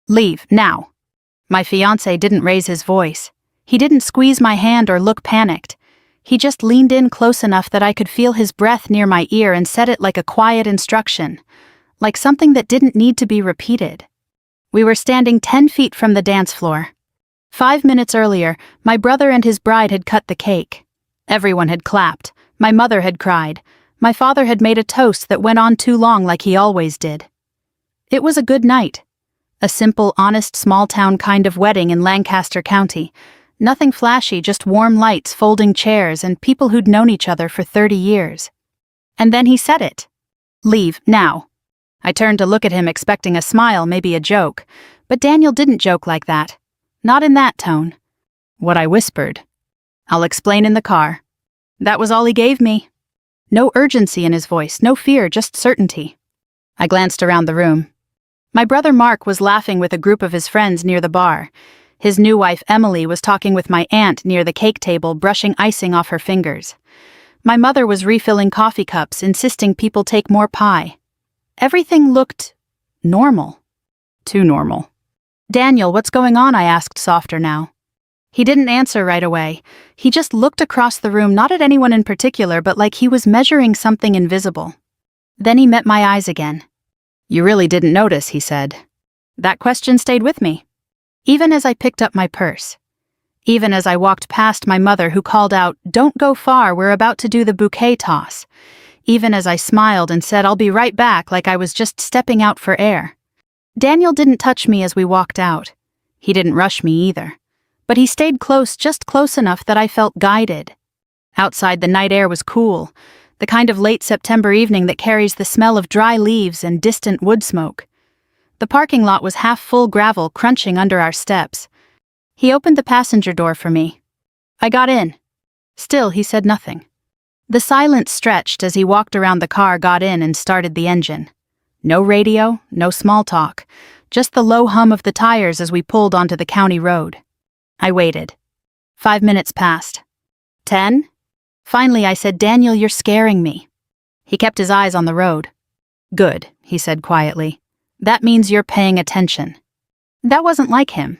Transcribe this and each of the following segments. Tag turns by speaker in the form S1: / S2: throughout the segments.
S1: Leave, now. My fiancé didn't raise his voice. He didn't squeeze my hand or look panicked. He just leaned in close enough that I could feel his breath near my ear and said it like a quiet instruction, like something that didn't need to be repeated. We were standing 10 feet from the dance floor. 5 minutes earlier, my brother and his bride had cut the cake. Everyone had clapped. My mother had cried. My father had made a toast that went on too long like he always did. It was a good night. A simple, honest, small-town kind of wedding in Lancaster County. Nothing flashy, just warm lights, folding chairs, and people who'd known each other for 30 years. And then he said it. Leave, now. I turned to look at him expecting a smile, maybe a joke. But Daniel didn't joke like that. Not in that tone. What I whispered. I'll explain in the car. That was all he gave me. No urgency in his voice, no fear, just certainty. I glanced around the room. My brother Mark was laughing with a group of his friends near the bar. His new wife Emily was talking with my aunt near the cake table, brushing icing off her fingers. My mother was refilling coffee cups, insisting people take more pie. Everything looked normal. Too normal. Daniel, what's going on? I asked, softer now. He didn't answer right away. He just looked across the room, not at anyone in particular, but like he was measuring something invisible. Then he met my eyes again. You really didn't notice, he said. That question stayed with me. Even as I picked up my purse. Even as I walked past my mother who called out, "Don't go far, we're about to do the bouquet toss." Even as I smiled and said, "I'll be right back," like I was just stepping out for air. Daniel didn't touch me as we walked out. He didn't rush me either. But he stayed close, just close enough that I felt guided. Outside, the night air was cool, the kind of late September evening that carries the smell of dry leaves and distant wood smoke. The parking lot was half full, gravel crunching under our steps. He opened the passenger door for me. I got in. Still, he said nothing. The silence stretched as he walked around the car, got in, and started the engine. No radio, no small talk, just the low hum of the tires as we pulled onto the county road. I waited. 5 minutes passed. 10? Finally, I said, "Daniel, you're scaring me." He kept his eyes on the road. "Good," he said quietly. "That means you're paying attention." That wasn't like him.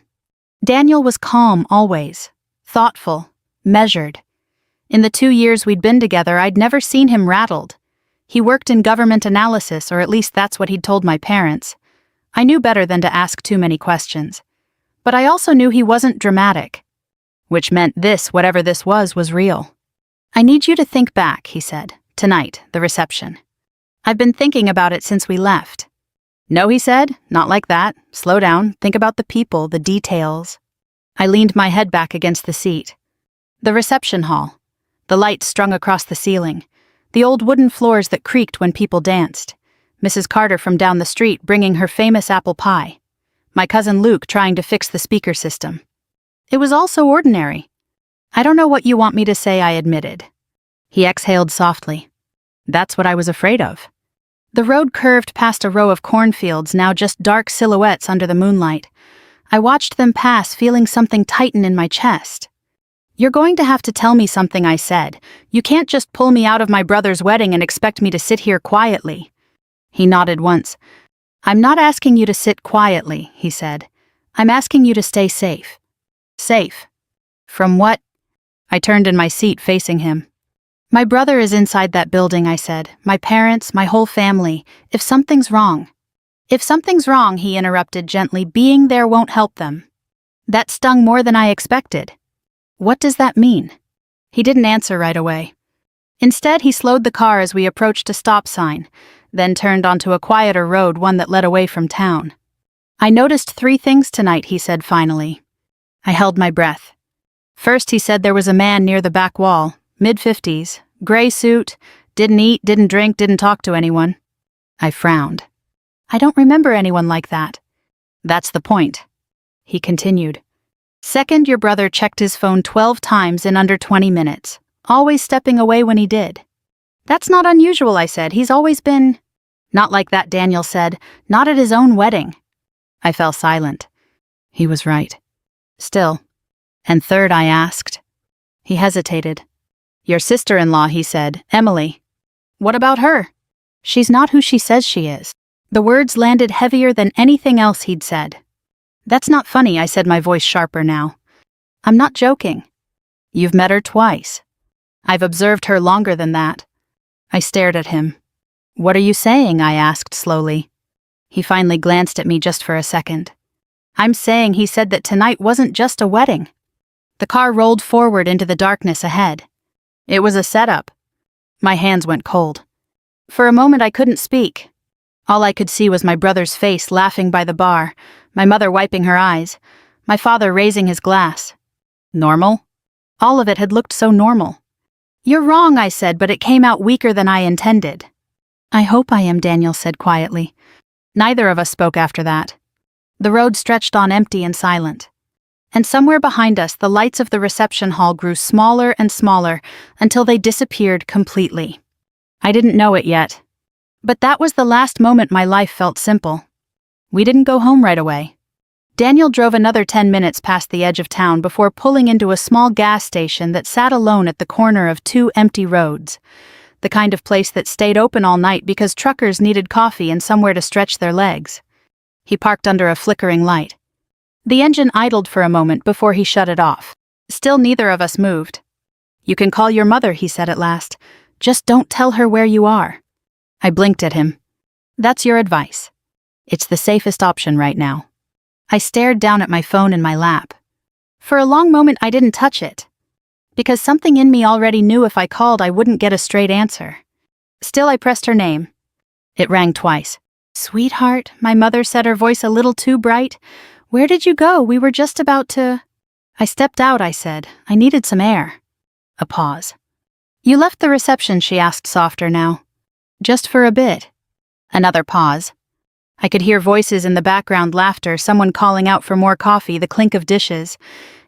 S1: Daniel was calm always, thoughtful, measured. In the 2 years we'd been together, I'd never seen him rattled. He worked in government analysis, or at least that's what he'd told my parents. I knew better than to ask too many questions. But I also knew he wasn't dramatic. Which meant this, whatever this was real. "I need you to think back," he said. "Tonight, the reception. I've been thinking about it since we left." "No," he said, "not like that. Slow down, think about the people, the details." I leaned my head back against the seat. The reception hall. The lights strung across the ceiling. The old wooden floors that creaked when people danced. Mrs. Carter from down the street bringing her famous apple pie. My cousin Luke trying to fix the speaker system. It was all so ordinary. "I don't know what you want me to say," I admitted. He exhaled softly. "That's what I was afraid of." The road curved past a row of cornfields, now just dark silhouettes under the moonlight. I watched them pass, feeling something tighten in my chest. "You're going to have to tell me something," I said. "You can't just pull me out of my brother's wedding and expect me to sit here quietly." He nodded once. "I'm not asking you to sit quietly," he said. "I'm asking you to stay safe." "Safe? From what?" I turned in my seat facing him. "My brother is inside that building," I said. "My parents, my whole family. If something's wrong." "If something's wrong," he interrupted gently, "being there won't help them." That stung more than I expected. What does that mean? He didn't answer right away. Instead, he slowed the car as we approached a stop sign, then turned onto a quieter road, one that led away from town. "I noticed 3 things tonight," he said finally. I held my breath. First, he said there was a man near the back wall, mid-50s, gray suit, didn't eat, didn't drink, didn't talk to anyone. I frowned. "I don't remember anyone like that." "That's the point," he continued. "Second, your brother checked his phone 12 times in under 20 minutes, always stepping away when he did." "That's not unusual," I said. "He's always been—" "Not like that," Daniel said. "Not at his own wedding." I fell silent. He was right. Still. "And third?" I asked. He hesitated. "Your sister-in-law," he said, "Emily." "What about her?" "She's not who she says she is." The words landed heavier than anything else he'd said. That's not funny, I said, my voice sharper now. I'm not joking. You've met her twice. I've observed her longer than that. I stared at him. What are you saying? I asked slowly. He finally glanced at me just for a second. I'm saying he said that tonight wasn't just a wedding. The car rolled forward into the darkness ahead. It was a setup. My hands went cold. For a moment I couldn't speak. All I could see was my brother's face laughing by the bar, my mother wiping her eyes, my father raising his glass. Normal? All of it had looked so normal. You're wrong, I said, but it came out weaker than I intended. I hope I am, Daniel said quietly. Neither of us spoke after that. The road stretched on empty and silent. And somewhere behind us, the lights of the reception hall grew smaller and smaller until they disappeared completely. I didn't know it yet. But that was the last moment my life felt simple. We didn't go home right away. Daniel drove another 10 minutes past the edge of town before pulling into a small gas station that sat alone at the corner of two empty roads, the kind of place that stayed open all night because truckers needed coffee and somewhere to stretch their legs. He parked under a flickering light. The engine idled for a moment before he shut it off. Still neither of us moved. You can call your mother, he said at last. Just don't tell her where you are. I blinked at him. That's your advice. It's the safest option right now. I stared down at my phone in my lap. For a long moment I didn't touch it, because something in me already knew if I called I wouldn't get a straight answer. Still I pressed her name. It rang twice. Sweetheart, my mother said, her voice a little too bright. Where did you go? We were just about to... I stepped out, I said. I needed some air. A pause. You left the reception, she asked softer now. Just for a bit. Another pause. I could hear voices in the background, laughter, someone calling out for more coffee, the clink of dishes.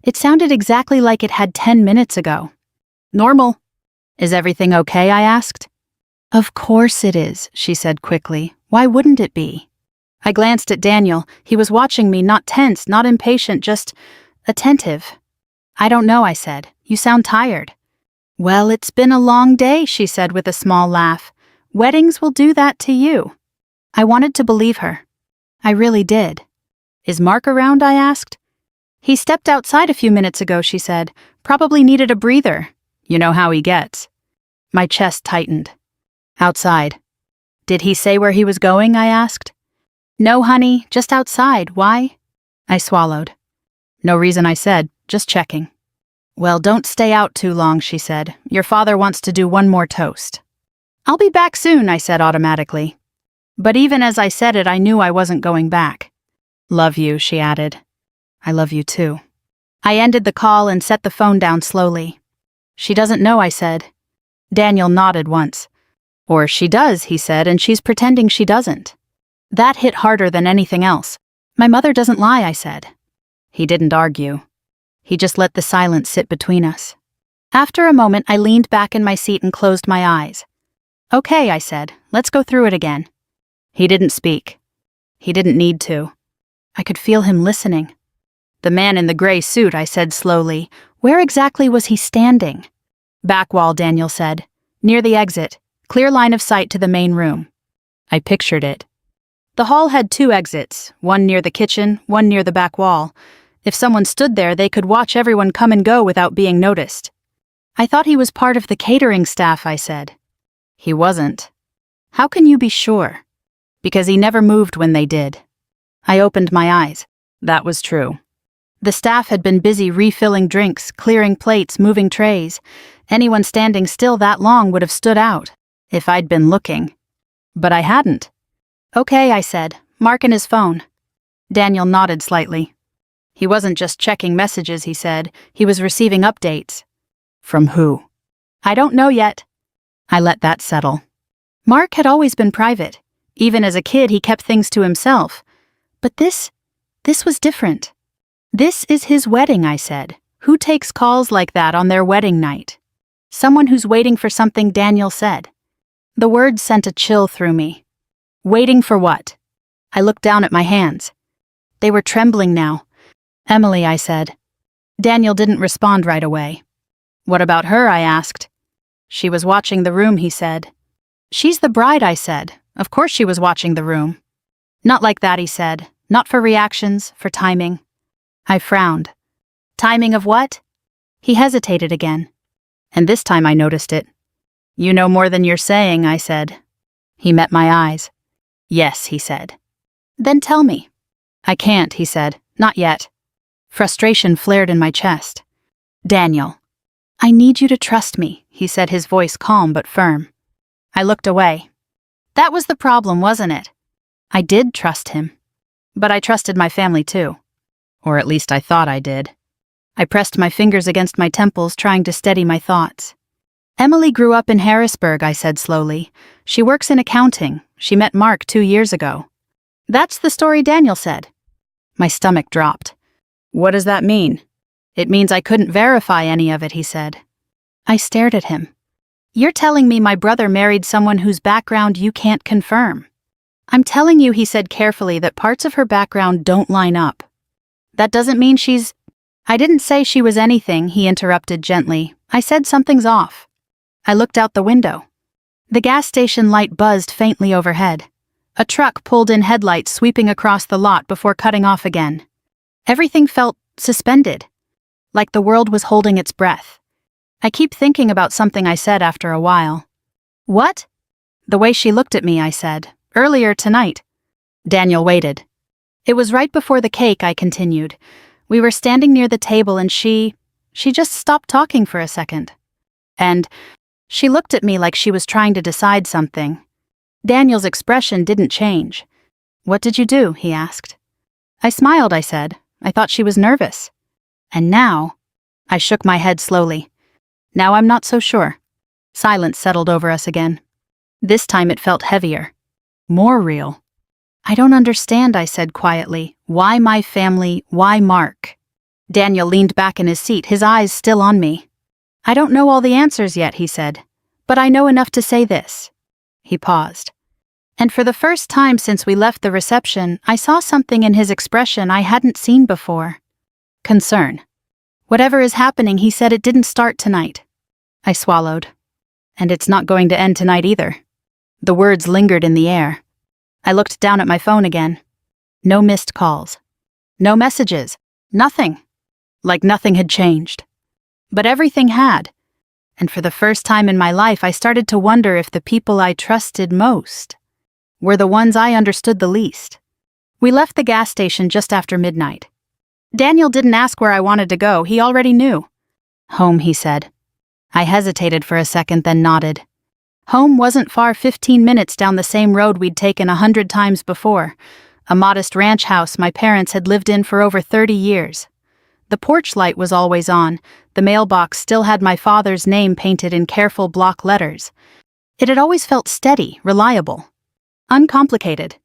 S1: It sounded exactly like it had 10 minutes ago. Normal. Is everything okay? I asked. Of course it is, she said quickly. Why wouldn't it be? I glanced at Daniel. He was watching me, not tense, not impatient, just attentive. I don't know, I said. You sound tired. Well, it's been a long day, she said with a small laugh. Weddings will do that to you. I wanted to believe her. I really did. Is Mark around? I asked. He stepped outside a few minutes ago, she said. Probably needed a breather. You know how he gets. My chest tightened. Outside. Did he say where he was going? I asked. No, honey, just outside. Why? I swallowed. No reason, I said, just checking. Well, don't stay out too long, she said. Your father wants to do one more toast. I'll be back soon, I said automatically. But even as I said it, I knew I wasn't going back. Love you, she added. I love you too. I ended the call and set the phone down slowly. She doesn't know, I said. Daniel nodded once. Or she does, he said, and she's pretending she doesn't. That hit harder than anything else. My mother doesn't lie, I said. He didn't argue. He just let the silence sit between us. After a moment, I leaned back in my seat and closed my eyes. Okay, I said, let's go through it again. He didn't speak. He didn't need to. I could feel him listening. The man in the gray suit, I said slowly. Where exactly was he standing? Back wall, Daniel said. Near the exit. Clear line of sight to the main room. I pictured it. The hall had two exits, one near the kitchen, one near the back wall. If someone stood there, they could watch everyone come and go without being noticed. I thought he was part of the catering staff, I said. He wasn't. How can you be sure? Because he never moved when they did. I opened my eyes. That was true. The staff had been busy refilling drinks, clearing plates, moving trays. Anyone standing still that long would have stood out, if I'd been looking. But I hadn't. Okay, I said. Mark and his phone. Daniel nodded slightly. He wasn't just checking messages, he said. He was receiving updates. From who? I don't know yet. I let that settle. Mark had always been private. Even as a kid, he kept things to himself. But this was different. This is his wedding, I said. Who takes calls like that on their wedding night? Someone who's waiting for something, Daniel said. The words sent a chill through me. Waiting for what? I looked down at my hands. They were trembling now. Emily, I said. Daniel didn't respond right away. What about her? I asked. She was watching the room, he said. She's the bride, I said. Of course she was watching the room. Not like that, he said. Not for reactions, for timing. I frowned. Timing of what? He hesitated again. And this time I noticed it. You know more than you're saying, I said. He met my eyes. Yes, he said. Then tell me. I can't, he said. Not yet. Frustration flared in my chest. Daniel. I need you to trust me, he said, his voice calm but firm. I looked away. That was the problem, wasn't it? I did trust him. But I trusted my family too. Or at least I thought I did. I pressed my fingers against my temples, trying to steady my thoughts. Emily grew up in Harrisburg, I said slowly. She works in accounting. She met Mark 2 years ago. That's the story Daniel said. My stomach dropped. What does that mean? It means I couldn't verify any of it, he said. I stared at him. You're telling me my brother married someone whose background you can't confirm. I'm telling you, he said carefully, that parts of her background don't line up. That doesn't mean she's... I didn't say she was anything, he interrupted gently. I said something's off. I looked out the window. The gas station light buzzed faintly overhead. A truck pulled in, headlights sweeping across the lot before cutting off again. Everything felt suspended, like the world was holding its breath. I keep thinking about something I said after a while. What? The way she looked at me, I said. Earlier tonight. Daniel waited. It was right before the cake, I continued. We were standing near the table and she just stopped talking for a second. And she looked at me like she was trying to decide something. Daniel's expression didn't change. What did you do? He asked. I smiled, I said. I thought she was nervous. And now, I shook my head slowly. Now I'm not so sure. Silence settled over us again. This time it felt heavier. More real. I don't understand, I said quietly. Why my family? Why Mark? Daniel leaned back in his seat, his eyes still on me. I don't know all the answers yet, he said. But I know enough to say this. He paused. And for the first time since we left the reception, I saw something in his expression I hadn't seen before. Concern. Whatever is happening, he said, it didn't start tonight. I swallowed. And it's not going to end tonight either. The words lingered in the air. I looked down at my phone again. No missed calls. No messages. Nothing. Like nothing had changed. But everything had. And for the first time in my life, I started to wonder if the people I trusted most were the ones I understood the least. We left the gas station just after midnight. Daniel didn't ask where I wanted to go. He already knew. Home, he said. I hesitated for a second, then nodded. Home wasn't far, 15 minutes down the same road we'd taken 100 times before. A modest ranch house my parents had lived in for over 30 years. The porch light was always on. The mailbox still had my father's name painted in careful block letters. It had always felt steady, reliable, uncomplicated.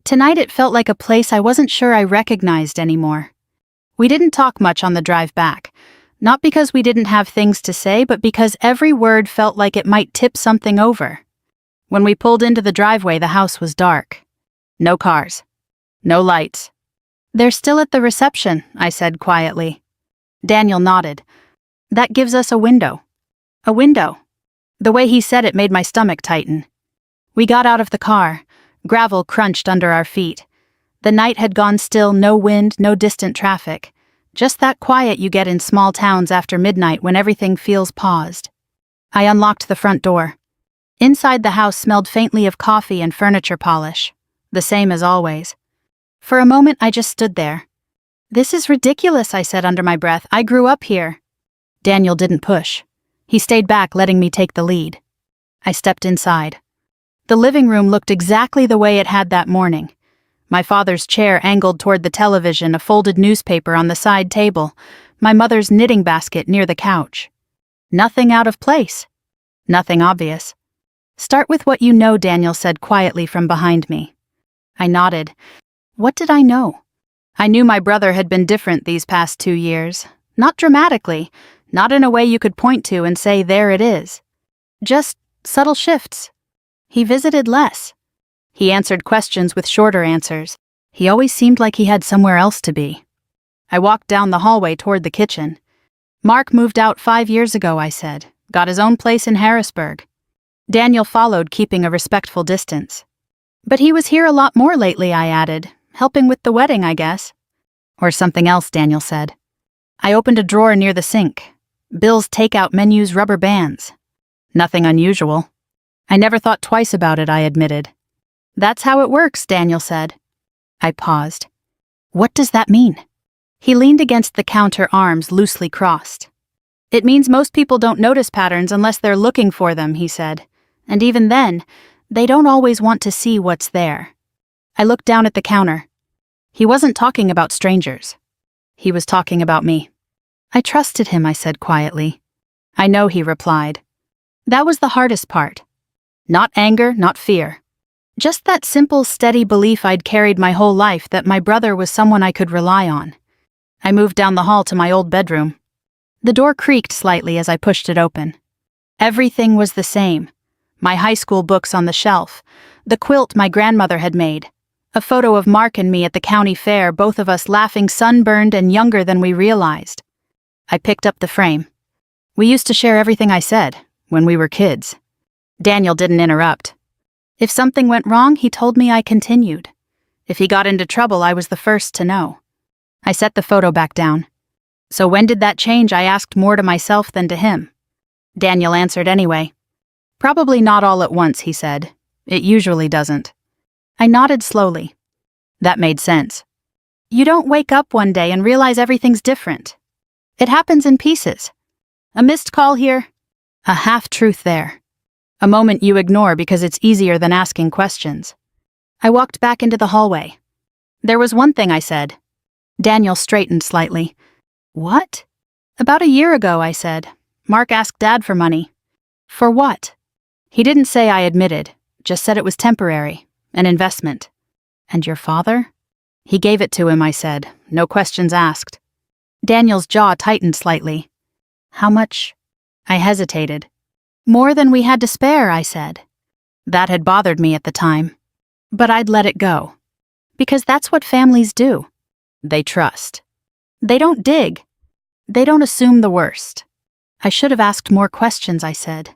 S1: Tonight it felt like a place I wasn't sure I recognized anymore. We didn't talk much on the drive back. Not because we didn't have things to say, but because every word felt like it might tip something over. When we pulled into the driveway, the house was dark. No cars. No lights. They're still at the reception, I said quietly. Daniel nodded. That gives us a window. A window. The way he said it made my stomach tighten. We got out of the car. Gravel crunched under our feet. The night had gone still, no wind, no distant traffic. Just that quiet you get in small towns after midnight when everything feels paused. I unlocked the front door. Inside, the house smelled faintly of coffee and furniture polish. The same as always. For a moment, I just stood there. This is ridiculous, I said under my breath. I grew up here. Daniel didn't push. He stayed back, letting me take the lead. I stepped inside. The living room looked exactly the way it had that morning. My father's chair angled toward the television, a folded newspaper on the side table, my mother's knitting basket near the couch. Nothing out of place. Nothing obvious. Start with what you know, Daniel said quietly from behind me. I nodded. What did I know? I knew my brother had been different these past 2 years. Not dramatically, not in a way you could point to and say, there it is. Just subtle shifts. He visited less. He answered questions with shorter answers. He always seemed like he had somewhere else to be. I walked down the hallway toward the kitchen. Mark moved out 5 years ago, I said. Got his own place in Harrisburg. Daniel followed, keeping a respectful distance. But he was here a lot more lately, I added. helping with the wedding, I guess. Or something else, Daniel said. I opened a drawer near the sink. Bill's takeout menus, rubber bands. Nothing unusual. I never thought twice about it, I admitted. That's how it works, Daniel said. I paused. What does that mean? He leaned against the counter, arms loosely crossed. It means most people don't notice patterns unless they're looking for them, he said. And even then, they don't always want to see what's there. I looked down at the counter. He wasn't talking about strangers. He was talking about me. I trusted him, I said quietly. I know, he replied. That was the hardest part. Not anger, not fear. Just that simple, steady belief I'd carried my whole life that my brother was someone I could rely on. I moved down the hall to my old bedroom. The door creaked slightly as I pushed it open. Everything was the same. My high school books on the shelf, the quilt my grandmother had made, a photo of Mark and me at the county fair, both of us laughing, sunburned and younger than we realized. I picked up the frame. We used to share everything I said, when we were kids. Daniel didn't interrupt. If something went wrong, he told me. I continued. If he got into trouble, I was the first to know. I set the photo back down. So when did that change? I asked, more to myself than to him. Daniel answered anyway. Probably not all at once, he said. It usually doesn't. I nodded slowly. That made sense. You don't wake up one day and realize everything's different. It happens in pieces. A missed call here, a half-truth there. A moment you ignore because it's easier than asking questions. I walked back into the hallway. There was one thing, I said. Daniel straightened slightly. What? About a year ago, I said. Mark asked Dad for money. For what? He didn't say, I admitted, just said it was temporary, an investment. And your father? He gave it to him, I said, no questions asked. Daniel's jaw tightened slightly. How much? I hesitated. More than we had to spare, I said. That had bothered me at the time. But I'd let it go. Because that's what families do. They trust. They don't dig. They don't assume the worst. I should have asked more questions, I said.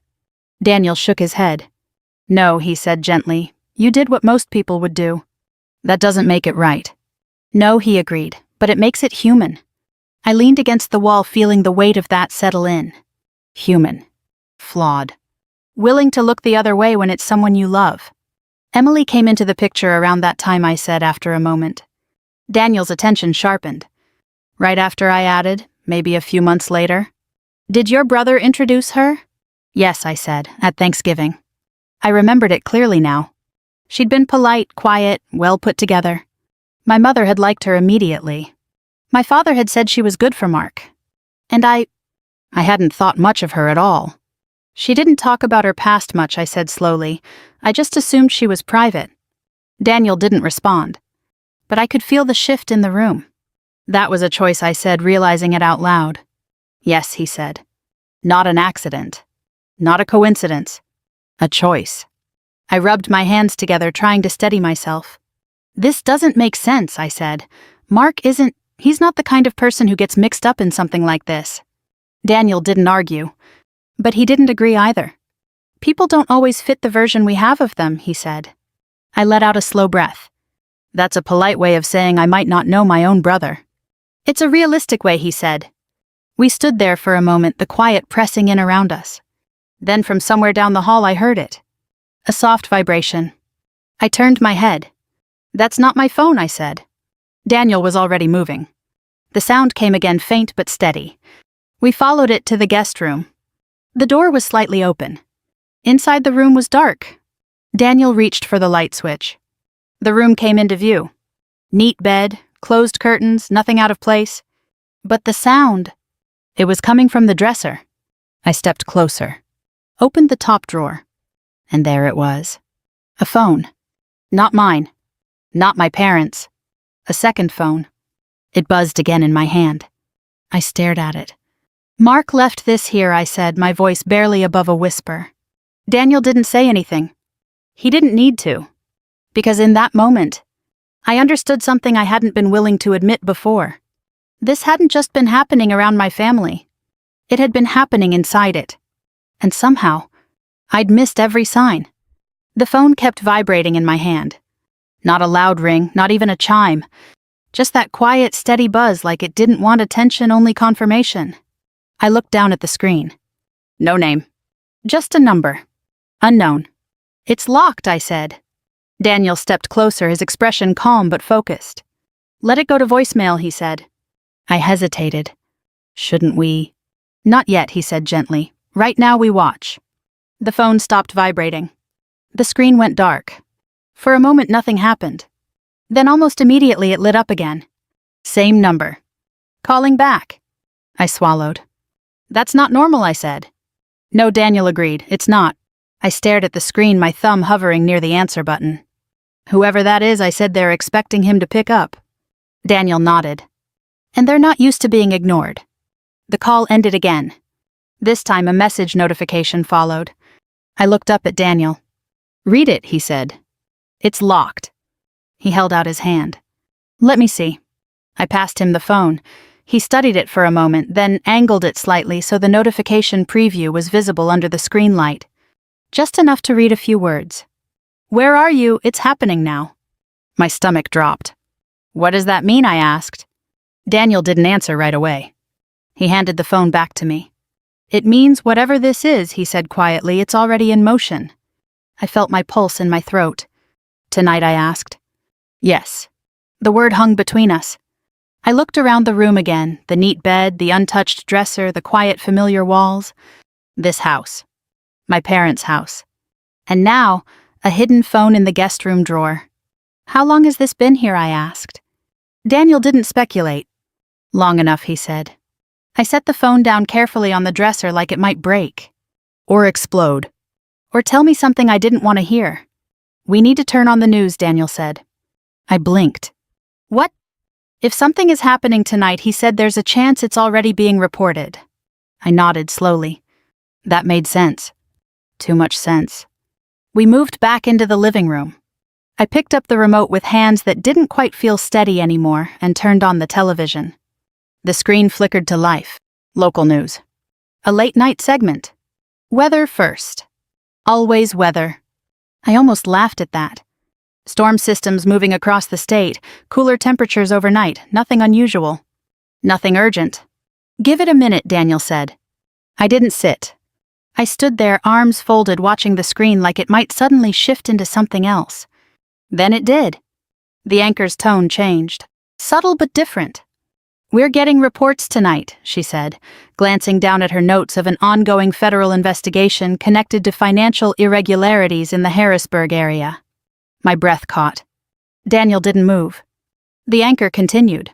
S1: Daniel shook his head. No, he said gently. You did what most people would do. That doesn't make it right. No, he agreed, but it makes it human. I leaned against the wall, feeling the weight of that settle in. Human. Flawed. Willing to look the other way when it's someone you love. Emily came into the picture around that time, I said after a moment. Daniel's attention sharpened. Right after I added, maybe a few months later. Did your brother introduce her? Yes, I said, at Thanksgiving. I remembered it clearly now. She'd been polite, quiet, well put together. My mother had liked her immediately. My father had said she was good for Mark. And I hadn't thought much of her at all. She didn't talk about her past much, I said slowly. I just assumed she was private. Daniel didn't respond. But I could feel the shift in the room. That was a choice, I said, realizing it out loud. Yes, he said. Not an accident. Not a coincidence. A choice. I rubbed my hands together, trying to steady myself. This doesn't make sense, I said. He's not the kind of person who gets mixed up in something like this. Daniel didn't argue. But he didn't agree either. People don't always fit the version we have of them, he said. I let out a slow breath. That's a polite way of saying I might not know my own brother. It's a realistic way, he said. We stood there for a moment, the quiet pressing in around us. Then from somewhere down the hall I heard it. A soft vibration. I turned my head. That's not my phone, I said. Daniel was already moving. The sound came again, faint but steady. We followed it to the guest room. The door was slightly open. Inside the room was dark. Daniel reached for the light switch. The room came into view. Neat bed, closed curtains, nothing out of place. But the sound, it was coming from the dresser. I stepped closer, opened the top drawer, and there it was. A phone. Not mine. Not my parents'. A second phone. It buzzed again in my hand. I stared at it. Mark left this here, I said, my voice barely above a whisper. Daniel didn't say anything. He didn't need to. Because in that moment, I understood something I hadn't been willing to admit before. This hadn't just been happening around my family. It had been happening inside it. And somehow, I'd missed every sign. The phone kept vibrating in my hand. Not a loud ring, not even a chime. Just that quiet, steady buzz like it didn't want attention, only confirmation. I looked down at the screen. No name. Just a number. Unknown. It's locked, I said. Daniel stepped closer, his expression calm but focused. Let it go to voicemail, he said. I hesitated. Shouldn't we? Not yet, he said gently. Right now we watch. The phone stopped vibrating. The screen went dark. For a moment nothing happened. Then almost immediately it lit up again. Same number. Calling back. I swallowed. That's not normal, I said. No, Daniel agreed. It's not. I stared at the screen, my thumb hovering near the answer button. Whoever that is, I said, they're expecting him to pick up. Daniel nodded. And they're not used to being ignored. The call ended again. This time a message notification followed. I looked up at Daniel. Read it, he said. It's locked. He held out his hand. Let me see. I passed him the phone. He studied it for a moment, then angled it slightly so the notification preview was visible under the screen light. Just enough to read a few words. Where are you? It's happening now. My stomach dropped. What does that mean? I asked. Daniel didn't answer right away. He handed the phone back to me. It means whatever this is, he said quietly, it's already in motion. I felt my pulse in my throat. Tonight, I asked. Yes. The word hung between us. I looked around the room again, the neat bed, the untouched dresser, the quiet familiar walls. This house. My parents' house. And now, a hidden phone in the guest room drawer. How long has this been here? I asked. Daniel didn't speculate. Long enough, he said. I set the phone down carefully on the dresser like it might break. Or explode. Or tell me something I didn't want to hear. We need to turn on the news, Daniel said. I blinked. What? If something is happening tonight, he said, there's a chance it's already being reported. I nodded slowly. That made sense. Too much sense. We moved back into the living room. I picked up the remote with hands that didn't quite feel steady anymore and turned on the television. The screen flickered to life. Local news. A late-night segment. Weather first. Always weather. I almost laughed at that. Storm systems moving across the state, cooler temperatures overnight, nothing unusual. Nothing urgent. Give it a minute, Daniel said. I didn't sit. I stood there, arms folded, watching the screen like it might suddenly shift into something else. Then it did. The anchor's tone changed. Subtle but different. We're getting reports tonight, she said, glancing down at her notes of an ongoing federal investigation connected to financial irregularities in the Harrisburg area. My breath caught. Daniel didn't move. The anchor continued.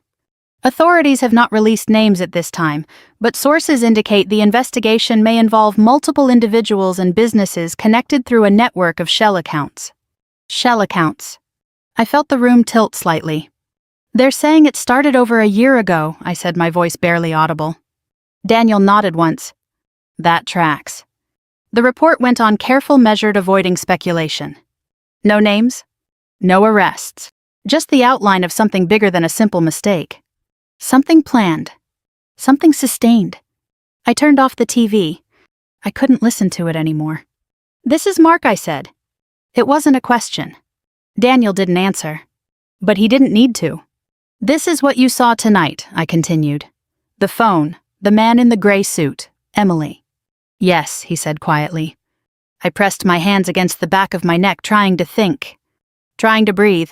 S1: Authorities have not released names at this time, but sources indicate the investigation may involve multiple individuals and businesses connected through a network of shell accounts. Shell accounts. I felt the room tilt slightly. They're saying it started over a year ago, I said, my voice barely audible. Daniel nodded once. That tracks. The report went on, careful, measured, avoiding speculation. No names? No arrests. Just the outline of something bigger than a simple mistake. Something planned. Something sustained. I turned off the TV. I couldn't listen to it anymore. This is Mark, I said. It wasn't a question. Daniel didn't answer. But he didn't need to. This is what you saw tonight, I continued. The phone, the man in the gray suit, Emily. Yes, he said quietly. I pressed my hands against the back of my neck, trying to think. Trying to breathe.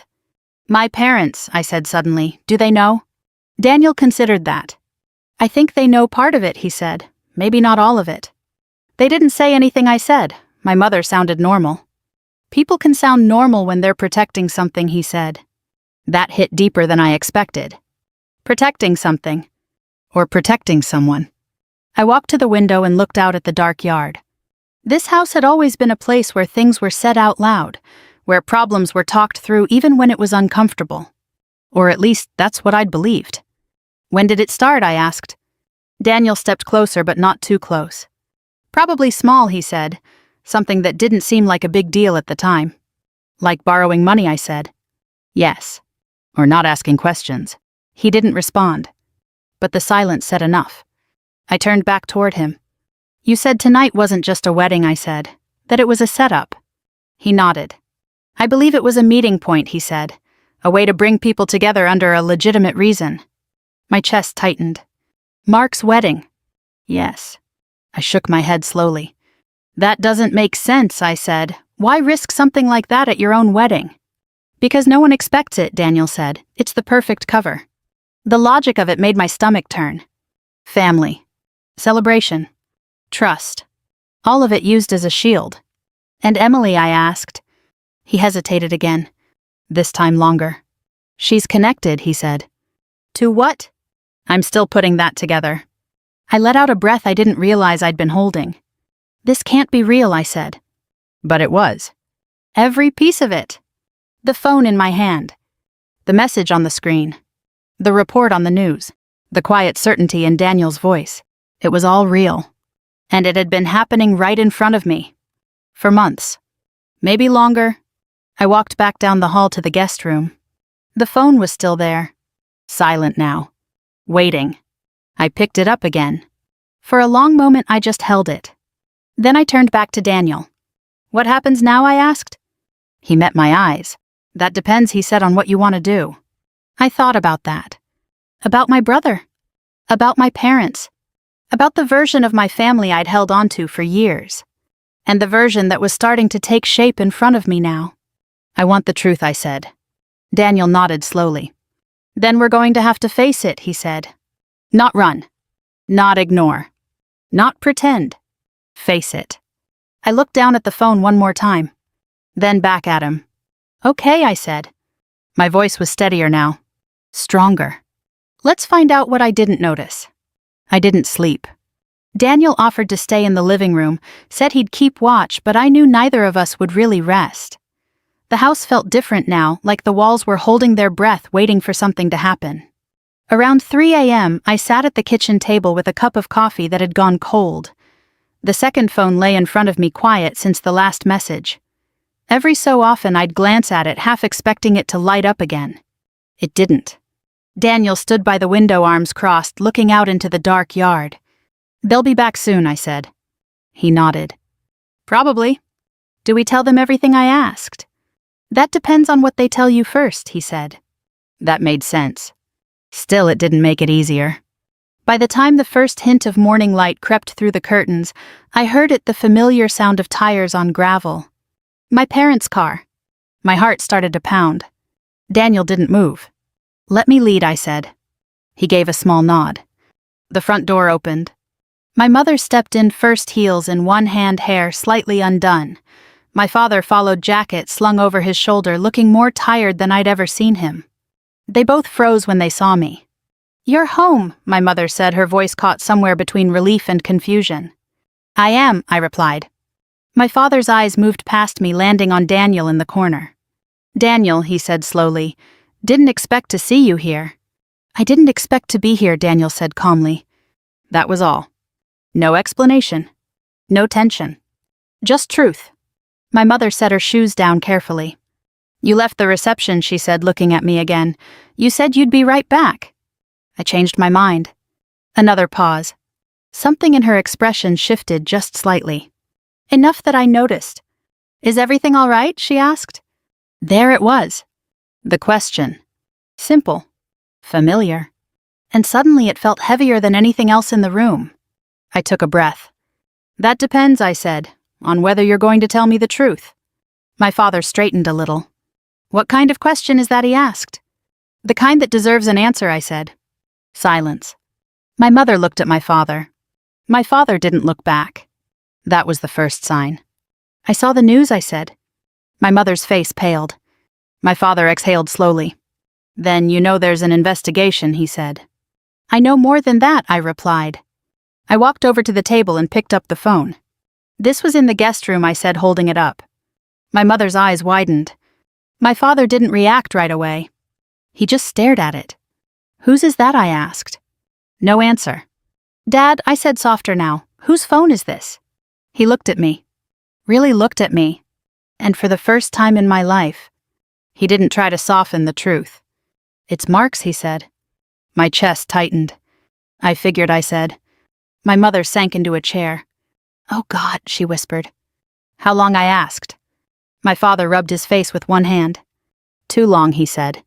S1: My parents, I said suddenly. Do they know? Daniel considered that. I think they know part of it, he said. Maybe not all of it. They didn't say anything I said. My mother sounded normal. People can sound normal when they're protecting something, he said. That hit deeper than I expected. Protecting something. Or protecting someone. I walked to the window and looked out at the dark yard. This house had always been a place where things were said out loud, where problems were talked through even when it was uncomfortable. Or at least that's what I'd believed. When did it start? I asked. Daniel stepped closer, but not too close. Probably small, he said. Something that didn't seem like a big deal at the time. Like borrowing money, I said. Yes. Or not asking questions. He didn't respond. But the silence said enough. I turned back toward him. You said tonight wasn't just a wedding, I said. That it was a setup. He nodded. I believe it was a meeting point, he said. A way to bring people together under a legitimate reason. My chest tightened. Mark's wedding. Yes. I shook my head slowly. That doesn't make sense, I said. Why risk something like that at your own wedding? Because no one expects it, Daniel said. It's the perfect cover. The logic of it made my stomach turn. Family. Celebration. Trust. All of it used as a shield. And Emily, I asked. He hesitated again. This time longer. She's connected, he said. To what? I'm still putting that together. I let out a breath I didn't realize I'd been holding. This can't be real, I said. But it was. Every piece of it. The phone in my hand. The message on the screen. The report on the news. The quiet certainty in Daniel's voice. It was all real. And it had been happening right in front of me. For months. Maybe longer. I walked back down the hall to the guest room. The phone was still there. Silent now. Waiting. I picked it up again. For a long moment I just held it. Then I turned back to Daniel. What happens now, I asked. He met my eyes. That depends, he said, on what you want to do. I thought about that. About my brother. About my parents. About the version of my family I'd held onto for years. And the version that was starting to take shape in front of me now. I want the truth, I said. Daniel nodded slowly. Then we're going to have to face it, he said. Not run. Not ignore. Not pretend. Face it. I looked down at the phone one more time. Then back at him. Okay, I said. My voice was steadier now. Stronger. Let's find out what I didn't notice. I didn't sleep. Daniel offered to stay in the living room, said he'd keep watch, but I knew neither of us would really rest. The house felt different now, like the walls were holding their breath waiting for something to happen. Around 3 a.m., I sat at the kitchen table with a cup of coffee that had gone cold. The second phone lay in front of me quiet since the last message. Every so often I'd glance at it, half expecting it to light up again. It didn't. Daniel stood by the window, arms crossed, looking out into the dark yard. They'll be back soon, I said. He nodded. Probably. Do we tell them everything I asked? That depends on what they tell you first, he said. That made sense. Still, it didn't make it easier. By the time the first hint of morning light crept through the curtains, I heard it, the familiar sound of tires on gravel. My parents' car. My heart started to pound. Daniel didn't move. Let me lead, I said. He gave a small nod. The front door opened. My mother stepped in first, heels in one hand, hair slightly undone. My father followed, jacket slung over his shoulder, looking more tired than I'd ever seen him. They both froze when they saw me. You're home, my mother said, her voice caught somewhere between relief and confusion. I am, I replied. My father's eyes moved past me, landing on Daniel in the corner. Daniel, he said slowly, didn't expect to see you here. I didn't expect to be here, Daniel said calmly. That was all. No explanation. No tension. Just truth. My mother set her shoes down carefully. You left the reception, she said, looking at me again. You said you'd be right back. I changed my mind. Another pause. Something in her expression shifted just slightly. Enough that I noticed. Is everything all right? She asked. There it was. The question. Simple. Familiar. And suddenly it felt heavier than anything else in the room. I took a breath. That depends, I said, on whether you're going to tell me the truth. My father straightened a little. What kind of question is that, he asked. The kind that deserves an answer, I said. Silence. My mother looked at my father. My father didn't look back. That was the first sign. I saw the news, I said. My mother's face paled. My father exhaled slowly. Then you know there's an investigation, he said. I know more than that, I replied. I walked over to the table and picked up the phone. This was in the guest room, I said, holding it up. My mother's eyes widened. My father didn't react right away. He just stared at it. Whose is that, I asked. No answer. Dad, I said softer now, whose phone is this? He looked at me. Really looked at me. And for the first time in my life, he didn't try to soften the truth. It's Mark's, he said. My chest tightened. I figured, I said. My mother sank into a chair. Oh God, she whispered. How long, I asked. My father rubbed his face with one hand. Too long, he said.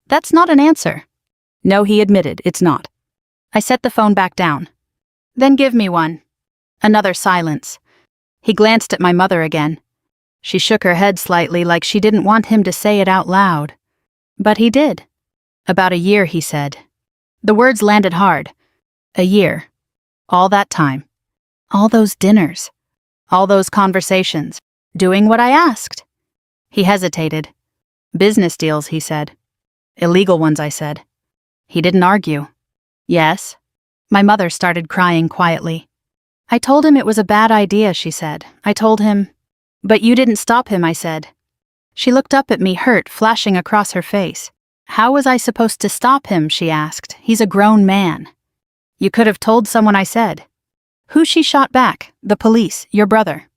S1: That's not an answer. No, he admitted, it's not. I set the phone back down. Then give me one. Another silence. He glanced at my mother again. She shook her head slightly like she didn't want him to say it out loud. But he did. About a year, he said. The words landed hard. A year. All that time. All those dinners. All those conversations. Doing what I asked. He hesitated. Business deals, he said. Illegal ones, I said. He didn't argue. Yes. My mother started crying quietly. I told him it was a bad idea, she said. I told him. But you didn't stop him, I said. She looked up at me, hurt flashing across her face. How was I supposed to stop him, she asked. He's a grown man. You could have told someone, I said. Who? She shot back. The police, your brother.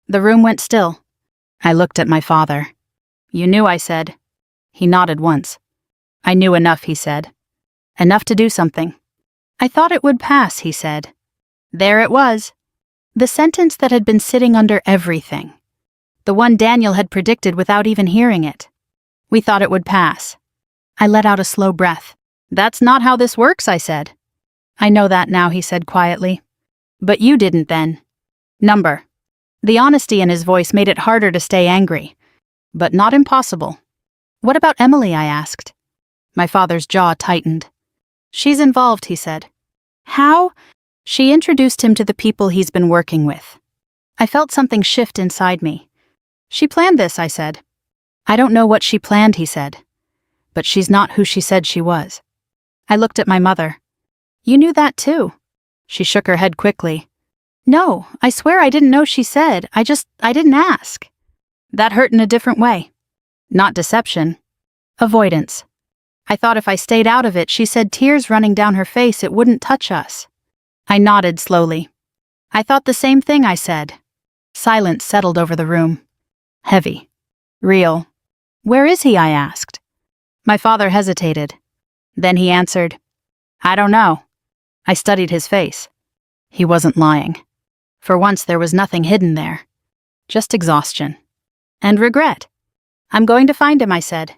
S1: The room went still. I looked at my father. You knew, I said. He nodded once. I knew enough, he said. Enough to do something. I thought it would pass, he said. There it was. The sentence that had been sitting under everything. The one Daniel had predicted without even hearing it. We thought it would pass. I let out a slow breath. That's not how this works, I said. I know that now, he said quietly. But you didn't then. Number. The honesty in his voice made it harder to stay angry. But not impossible. What about Emily, I asked. My father's jaw tightened. She's involved, he said. How? She introduced him to the people he's been working with. I felt something shift inside me. She planned this, I said. I don't know what she planned, he said. But she's not who she said she was. I looked at my mother. You knew that too. She shook her head quickly. No, I swear I didn't know she said. I didn't ask. That hurt in a different way. Not deception. Avoidance. I thought if I stayed out of it, she said, tears running down her face, it wouldn't touch us. I nodded slowly. I thought the same thing, I said. Silence settled over the room. Heavy. Real. Where is he? I asked. My father hesitated. Then he answered, I don't know. I studied his face. He wasn't lying. For once there was nothing hidden there. Just exhaustion. And regret. I'm going to find him, I said.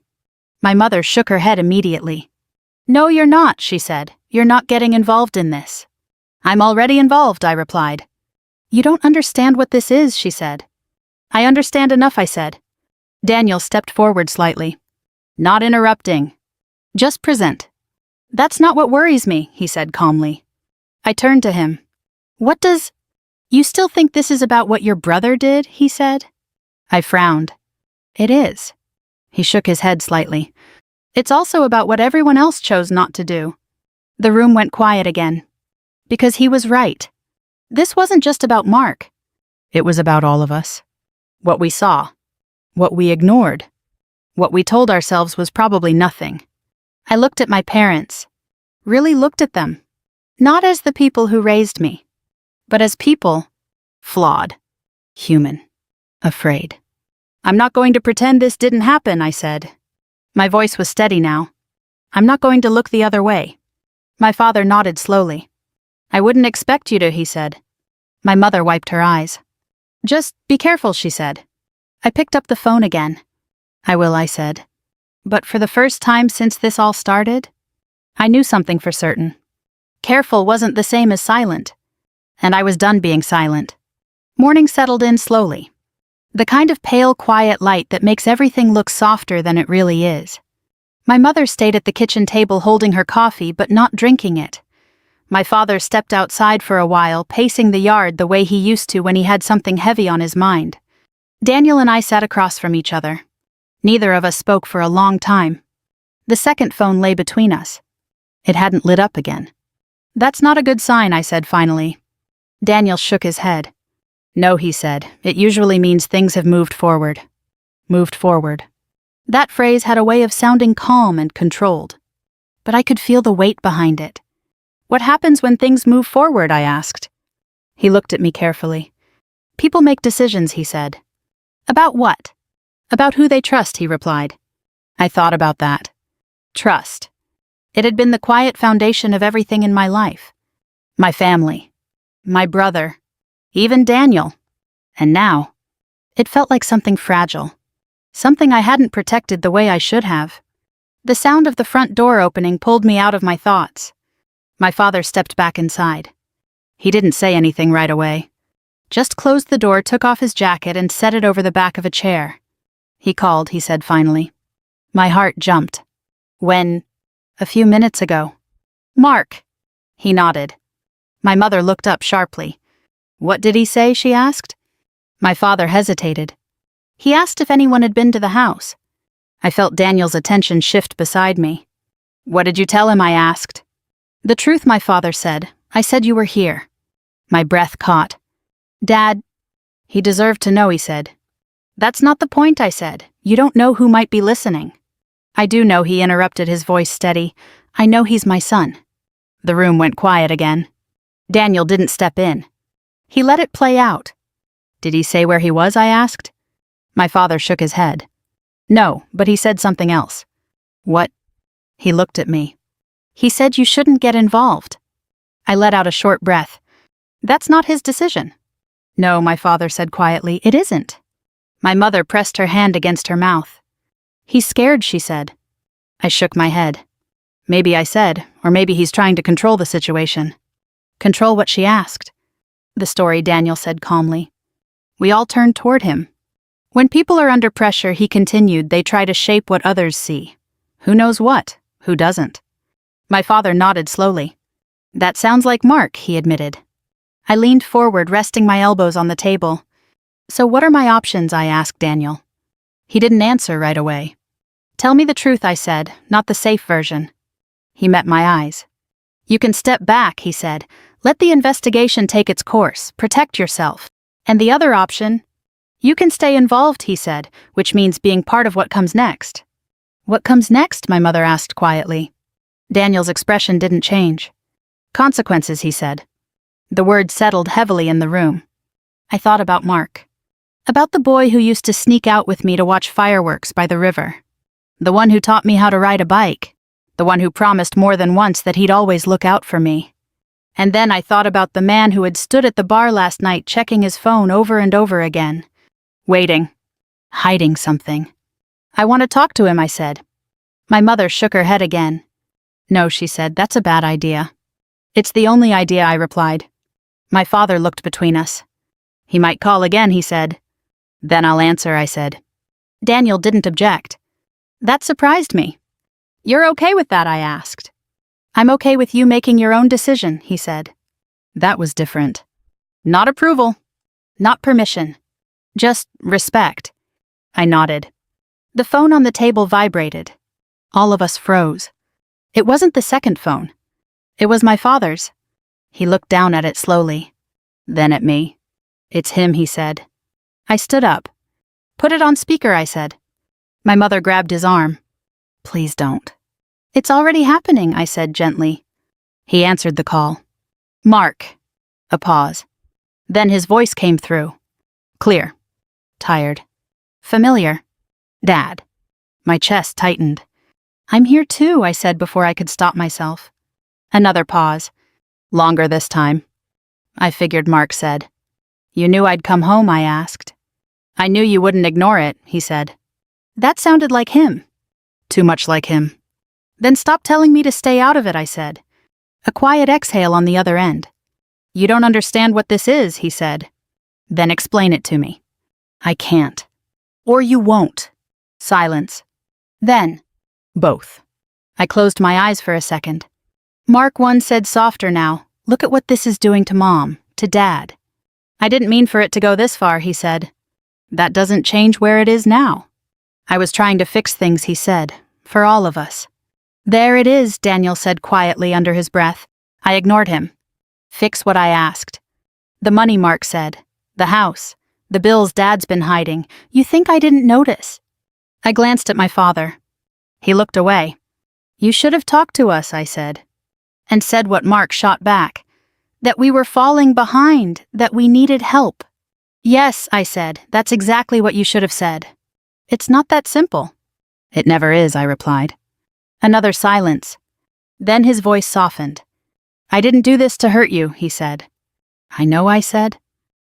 S1: My mother shook her head immediately. No, you're not, she said. You're not getting involved in this. I'm already involved, I replied. You don't understand what this is, she said. I understand enough, I said. Daniel stepped forward slightly. Not interrupting. Just present. That's not what worries me, he said calmly. I turned to him. What does... You still think this is about what your brother did, he said. I frowned. It is. He shook his head slightly. It's also about what everyone else chose not to do. The room went quiet again. Because he was right. This wasn't just about Mark. It was about all of us. What we saw. What we ignored. What we told ourselves was probably nothing. I looked at my parents. Really looked at them. Not as the people who raised me. But as people. Flawed. Human. Afraid. I'm not going to pretend this didn't happen, I said. My voice was steady now. I'm not going to look the other way. My father nodded slowly. I wouldn't expect you to, he said. My mother wiped her eyes. Just be careful, she said. I picked up the phone again. I will, I said. But for the first time since this all started, I knew something for certain. Careful wasn't the same as silent. And I was done being silent. Morning settled in slowly. The kind of pale, quiet light that makes everything look softer than it really is. My mother stayed at the kitchen table holding her coffee but not drinking it. My father stepped outside for a while, pacing the yard the way he used to when he had something heavy on his mind. Daniel and I sat across from each other. Neither of us spoke for a long time. The second phone lay between us. It hadn't lit up again. That's not a good sign, I said finally. Daniel shook his head. No, he said, it usually means things have moved forward. Moved forward. That phrase had a way of sounding calm and controlled. But I could feel the weight behind it. What happens when things move forward, I asked. He looked at me carefully. People make decisions, he said. About what? About who they trust, he replied. I thought about that. Trust. It had been the quiet foundation of everything in my life. My family. My brother. Even Daniel. And now, It felt like something fragile. Something I hadn't protected the way I should have. The sound of the front door opening pulled me out of my thoughts. My father stepped back inside. He didn't say anything right away. Just closed the door, took off his jacket, and set it over the back of a chair. He called, he said finally. My heart jumped. When? A few minutes ago. Mark. He nodded. My mother looked up sharply. What did he say? She asked. My father hesitated. He asked if anyone had been to the house. I felt Daniel's attention shift beside me. What did you tell him? I asked. The truth, my father said. I said you were here. My breath caught. Dad. He deserved to know, he said. That's not the point, I said. You don't know who might be listening. I do know, he interrupted, his voice steady. I know he's my son. The room went quiet again. Daniel didn't step in. He let it play out. Did he say where he was? I asked. My father shook his head. No, but he said something else. What? He looked at me. He said you shouldn't get involved. I let out a short breath. That's not his decision. No, my father said quietly, it isn't. My mother pressed her hand against her mouth. He's scared, she said. I shook my head. Maybe I said, or maybe he's trying to control the situation. Control what? She asked. The story, Daniel said calmly. We all turned toward him. When people are under pressure, he continued, they try to shape what others see. Who knows what? Who doesn't? My father nodded slowly. That sounds like Mark, he admitted. I leaned forward, resting my elbows on the table. So what are my options? I asked Daniel. He didn't answer right away. Tell me the truth, I said, not the safe version. He met my eyes. You can step back, he said. Let the investigation take its course. Protect yourself. And the other option? You can stay involved, he said, which means being part of what comes next. What comes next? My mother asked quietly. Daniel's expression didn't change. Consequences, he said. The word settled heavily in the room. I thought about Mark. About the boy who used to sneak out with me to watch fireworks by the river. The one who taught me how to ride a bike. The one who promised more than once that he'd always look out for me. And then I thought about the man who had stood at the bar last night checking his phone over and over again. Waiting. Hiding something. I want to talk to him, I said. My mother shook her head again. No, she said, that's a bad idea. It's the only idea, I replied. My father looked between us. He might call again, he said. Then I'll answer, I said. Daniel didn't object. That surprised me. You're okay with that? I asked. I'm okay with you making your own decision, he said. That was different. Not approval. Not permission. Just respect. I nodded. The phone on the table vibrated. All of us froze. It wasn't the second phone. It was my father's. He looked down at it slowly. Then at me. It's him, he said. I stood up. Put it on speaker, I said. My mother grabbed his arm. Please don't. It's already happening, I said gently. He answered the call. Mark. A pause. Then his voice came through. Clear. Tired. Familiar. Dad. My chest tightened. I'm here too, I said before I could stop myself. Another pause. Longer this time. I figured, Mark said. You knew I'd come home, I asked. I knew you wouldn't ignore it, he said. That sounded like him. Too much like him. Then stop telling me to stay out of it, I said. A quiet exhale on the other end. You don't understand what this is, he said. Then explain it to me. I can't. Or you won't. Silence. Then. Both. I closed my eyes for a second. Mark one said softer now, look at what this is doing to Mom, to Dad. I didn't mean for it to go this far, he said. That doesn't change where it is now. I was trying to fix things, he said, for all of us. There it is, Daniel said quietly under his breath. I ignored him. Fix what? I asked. The money, Mark said. The house. The bills Dad's been hiding. You think I didn't notice? I glanced at my father. He looked away. You should have talked to us, I said. And said what Mark shot back. That we were falling behind, that we needed help. Yes, I said, that's exactly what you should have said. It's not that simple. It never is, I replied. Another silence. Then his voice softened. I didn't do this to hurt you, he said. I know, I said.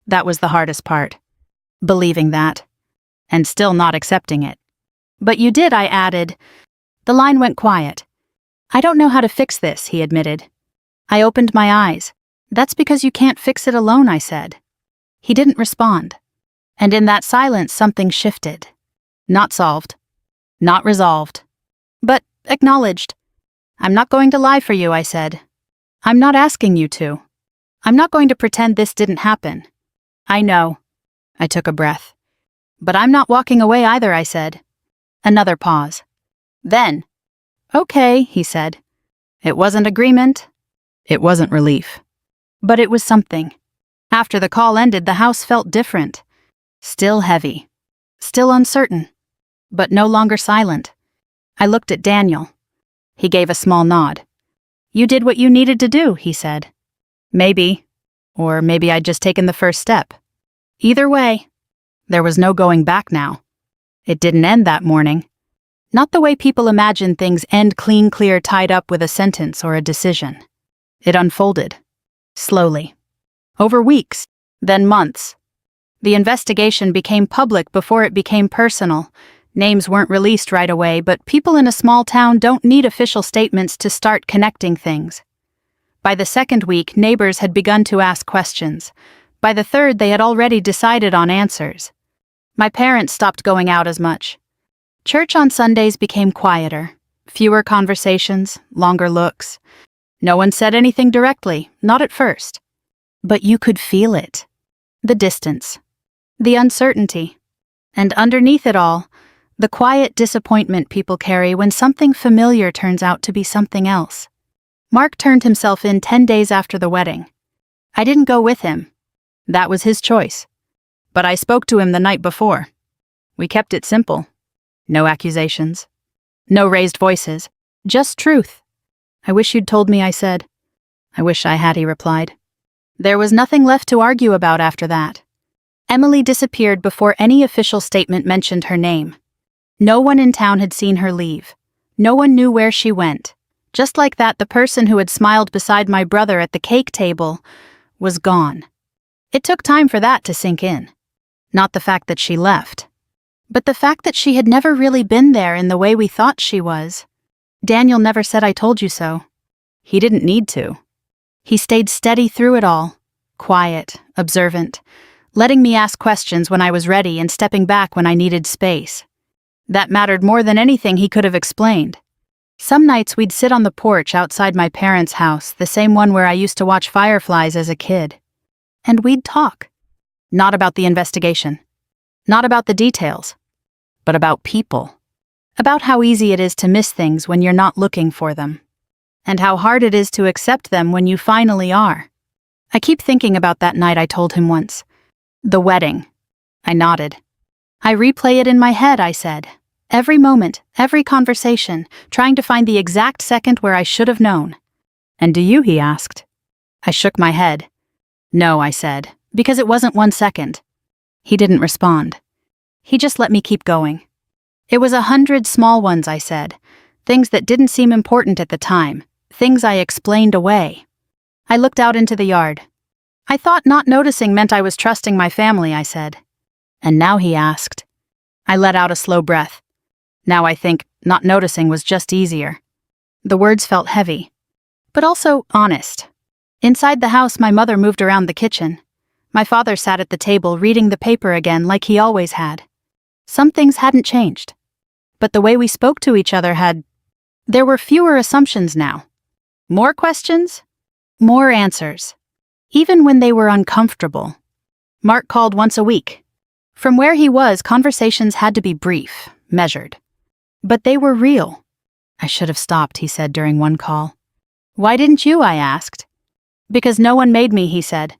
S1: That was the hardest part. believing that, and still not accepting it. But you did, I added. The line went quiet. I don't know how to fix this, he admitted. I opened my eyes. That's because you can't fix it alone, I said. He didn't respond. And in that silence something shifted. Not solved. Not resolved. But acknowledged. I'm not going to lie for you, I said. I'm not asking you to. I'm not going to pretend this didn't happen. I know. I took a breath. But I'm not walking away either, I said. Another pause. Then, okay, he said. It wasn't agreement. It wasn't relief. But it was something. After the call ended, the house felt different. Still heavy. Still uncertain. But no longer silent. I looked at Daniel. He gave a small nod. You did what you needed to do, he said. Maybe. Or maybe I'd just taken the first step. Either way, there was no going back now. It didn't end that morning. Not the way people imagine things end clean, clear, tied up with a sentence or a decision. It unfolded. Slowly. Over weeks, then months. The investigation became public before it became personal. Names weren't released right away, but people in a small town don't need official statements to start connecting things. By the second week, neighbors had begun to ask questions. By the third, they had already decided on answers. My parents stopped going out as much. Church on Sundays became quieter. Fewer conversations, longer looks. No one said anything directly, not at first. But you could feel it. The distance. The uncertainty. And underneath it all, the quiet disappointment people carry when something familiar turns out to be something else. Mark turned himself in 10 days after the wedding. I didn't go with him. That was his choice. But I spoke to him the night before. We kept it simple. No accusations. No raised voices. Just truth. I wish you'd told me, I said. I wish I had, he replied. There was nothing left to argue about after that. Emily disappeared before any official statement mentioned her name. No one in town had seen her leave. No one knew where she went. Just like that, the person who had smiled beside my brother at the cake table was gone. It took time for that to sink in. Not the fact that she left, but the fact that she had never really been there in the way we thought she was. Daniel never said I told you so. He didn't need to. He stayed steady through it all, quiet, observant, letting me ask questions when I was ready and stepping back when I needed space. That mattered more than anything he could have explained. Some nights we'd sit on the porch outside my parents' house, the same one where I used to watch fireflies as a kid. And we'd talk. Not about the investigation. Not about the details. But about people. About how easy it is to miss things when you're not looking for them. And how hard it is to accept them when you finally are. I keep thinking about that night I told him once. The wedding. I nodded. I replay it in my head, I said. Every moment, every conversation, trying to find the exact second where I should have known. And do you, he asked. I shook my head. No, I said, because it wasn't 1 second. He didn't respond. He just let me keep going. It was 100 small ones, I said. Things that didn't seem important at the time. Things I explained away. I looked out into the yard. I thought not noticing meant I was trusting my family, I said. And now, he asked. I let out a slow breath. Now I think not noticing was just easier. The words felt heavy, but also honest. Inside the house, my mother moved around the kitchen. My father sat at the table reading the paper again like he always had. Some things hadn't changed, but the way we spoke to each other had. There were fewer assumptions now. More questions, more answers, even when they were uncomfortable. Mark called once a week. From where he was, conversations had to be brief, measured. But they were real. I should have stopped, he said during one call. Why didn't you? I asked. Because no one made me, he said.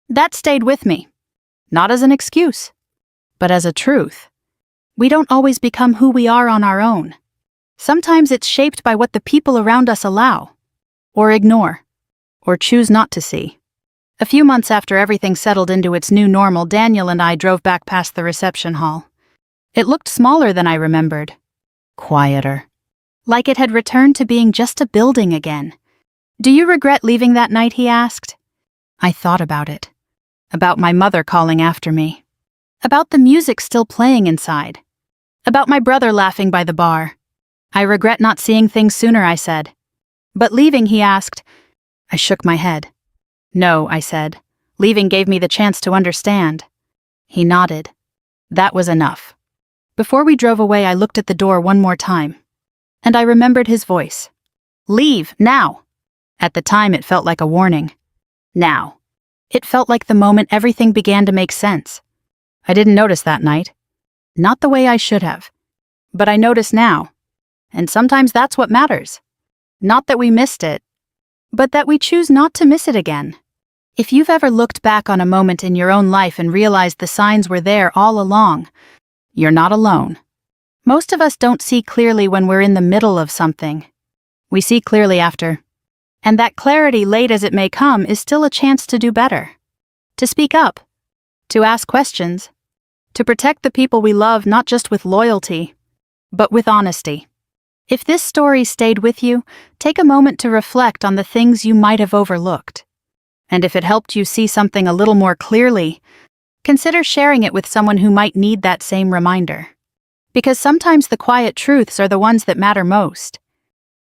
S1: That stayed with me. Not as an excuse, but as a truth. We don't always become who we are on our own. Sometimes it's shaped by what the people around us allow, or ignore, or choose not to see. A few months after everything settled into its new normal, Daniel and I drove back past the reception hall. It looked smaller than I remembered. Quieter. Like it had returned to being just a building again. Do you regret leaving that night, he asked. I thought about it. About my mother calling after me. About the music still playing inside. About my brother laughing by the bar. I regret not seeing things sooner, I said. But leaving, he asked. I shook my head. No, I said. Leaving gave me the chance to understand. He nodded. That was enough. Before we drove away, I looked at the door one more time. And I remembered his voice. Leave, now. At the time, it felt like a warning. Now. It felt like the moment everything began to make sense. I didn't notice that night. Not the way I should have. But I notice now. And sometimes that's what matters. Not that we missed it, but that we choose not to miss it again. If you've ever looked back on a moment in your own life and realized the signs were there all along, you're not alone. Most of us don't see clearly when we're in the middle of something. We see clearly after. And that clarity, late as it may come, is still a chance to do better. To speak up. To ask questions. To protect the people we love, not just with loyalty, but with honesty. If this story stayed with you, take a moment to reflect on the things you might have overlooked. And if it helped you see something a little more clearly, consider sharing it with someone who might need that same reminder. Because sometimes the quiet truths are the ones that matter most.